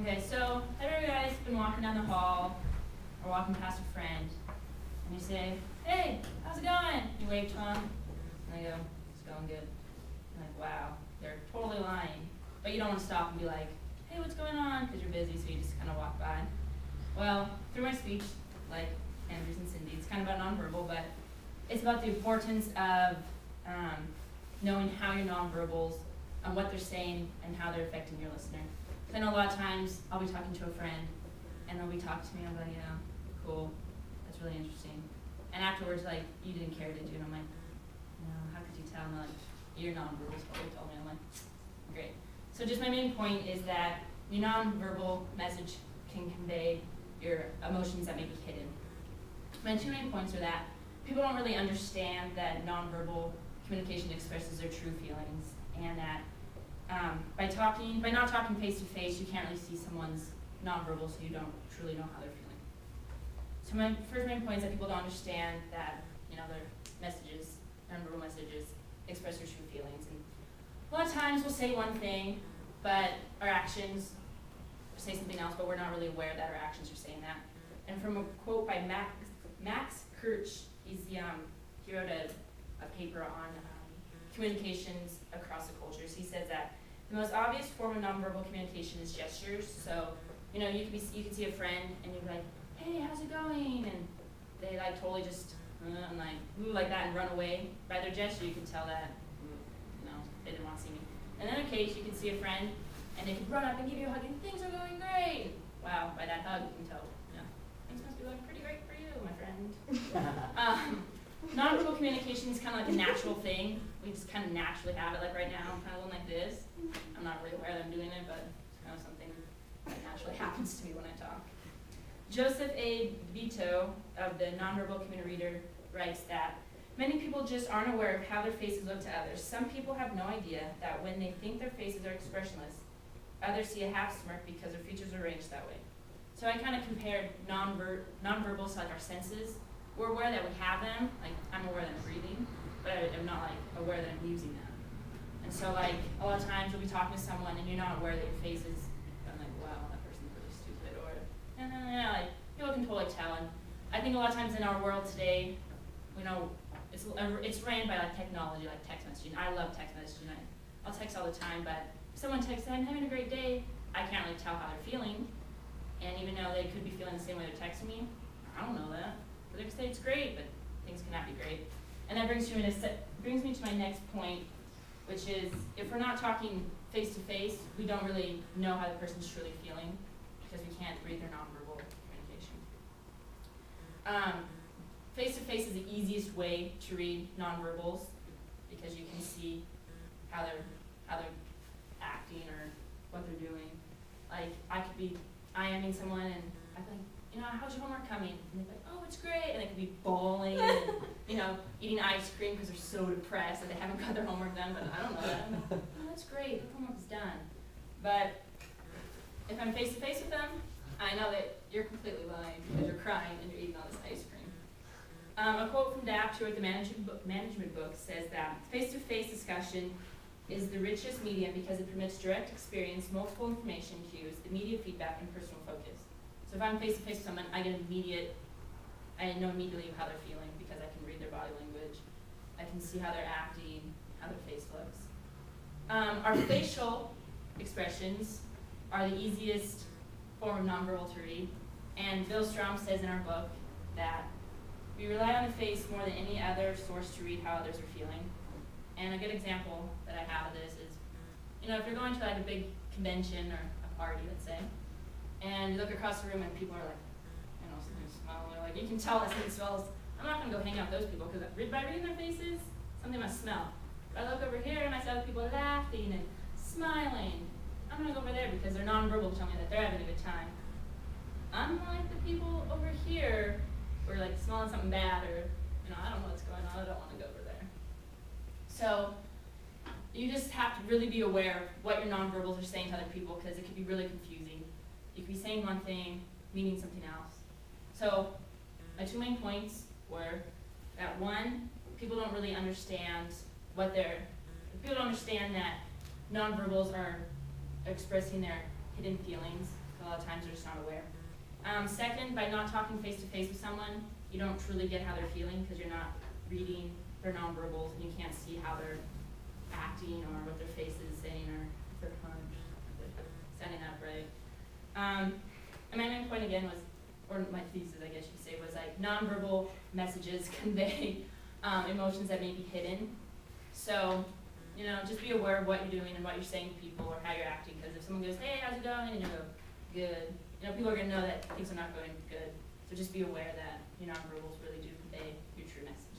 Okay, so have you guys been walking down the hall or walking past a friend and you say, hey, how's it going? You wave to them and they go, it's going good. You're like, wow, they're totally lying. But you don't want to stop and be like, hey, what's going on? Because you're busy, so you just kind of walk by. Well, through my speech, like Andrew's and Cindy, it's kind of about nonverbal, but it's about the importance of knowing how your nonverbals, what they're saying, and how they're affecting your listener. I know a lot of times I'll be talking to a friend, and they'll be talking to me, and I'm like, yeah, cool, that's really interesting. And afterwards, like, you didn't care, did you? And I'm like, no, how could you tell? And they're like, your nonverbals totally told me. I'm like, great. So just my main point is that your nonverbal message can convey your emotions that may be hidden. My two main points are that people don't really understand that nonverbal communication expresses their true feelings, and that by not talking face to face, you can't really see someone's nonverbal, so you don't truly know how they're feeling. So my first main point is that people don't understand that their messages, nonverbal messages, express their true feelings. And a lot of times we'll say one thing, but our actions say something else, but we're not really aware that our actions are saying that. And from a quote by Max Kirch, he wrote a paper on communications across the cultures. He says that the most obvious form of nonverbal communication is gestures. So, you can see a friend and you're like, hey, how's it going? And they like totally just and like ooh like that and run away. By their gesture, you can tell that they didn't want to see me. In another case, you can see a friend and they can run up and give you a hug and things are going great. Wow, by that hug you can tell, things must be going pretty great for you, my friend. Nonverbal communication is kind of like a natural thing. We just kind of naturally have it. Like right now, I'm kind of going like this. I'm not really aware that I'm doing it, but it's kind of something that naturally happens to me when I talk. Joseph A. Vito of the Nonverbal Community Reader writes that many people just aren't aware of how their faces look to others. Some people have no idea that when they think their faces are expressionless, others see a half smirk because their features are arranged that way. So I kind of compared nonverbals to like our senses. We're aware that we have them, like I'm aware that I'm breathing, but I'm not like aware that I'm using them. And so like a lot of times you'll be talking to someone and you're not aware that your face is, I'm like, wow, that person's really stupid, or like people can totally tell. And I think a lot of times in our world today, it's ran by like technology, like text messaging. I love text messaging. I'll text all the time, but if someone texts, I'm having a great day, I can't really tell how they're feeling. And even though they could be feeling the same way they're texting me, I don't know that. But they can say it's great, but things cannot be great. And that brings me to my next point, which is if we're not talking face to face, we don't really know how the person's truly feeling because we can't read their nonverbal communication. Face to face is the easiest way to read nonverbals because you can see how they're acting or what they're doing. Like I could be IMing someone and I'm like, how's your homework coming? And they're like, oh, it's great. And they could be bawling and, eating ice cream because they're so depressed that they haven't got their homework done, but I don't know that. I'm like, oh, that's great, the homework's done. But if I'm face to face with them, I know that you're completely lying because you're crying and you're eating all this ice cream. A quote from Dapt, who wrote the management book, says that face-to-face discussion is the richest medium because it permits direct experience, multiple information cues, immediate feedback, and personal focus. So if I'm face-to-face with someone, I know immediately how they're feeling because I can read their body language. I can see how they're acting, how their face looks. Our facial expressions are the easiest form of nonverbal to read. And Bill Strom says in our book that we rely on the face more than any other source to read how others are feeling. And a good example that I have of this is, if you're going to like a big convention or a party, let's say, and you look across the room and people are like, something smelling, or like you can tell that something smells. I'm not going to go hang out with those people because by reading their faces, something must smell. But I look over here and I see other people laughing and smiling. I'm going to go over there because they're nonverbal telling me that they're having a good time. Unlike the people over here who are like smelling something bad or, I don't know what's going on, I don't want to go over there. So you just have to really be aware of what your nonverbals are saying to other people because it can be really confusing. You could be saying one thing, meaning something else. So my two main points were that one, people don't really understand people don't understand that nonverbals are expressing their hidden feelings. A lot of times they're just not aware. Second, by not talking face to face with someone, you don't truly get how they're feeling because you're not reading their nonverbals and you can't see how they're acting or what their face is saying or if they're hunched, if they're standing upright. And my main point again was, or my thesis I guess you could say, was like nonverbal messages convey emotions that may be hidden. So, you know, just be aware of what you're doing and what you're saying to people or how you're acting, because if someone goes, hey, how's it going? And you go, good. You know, people are going to know that things are not going good. So just be aware that your nonverbals really do convey your true message.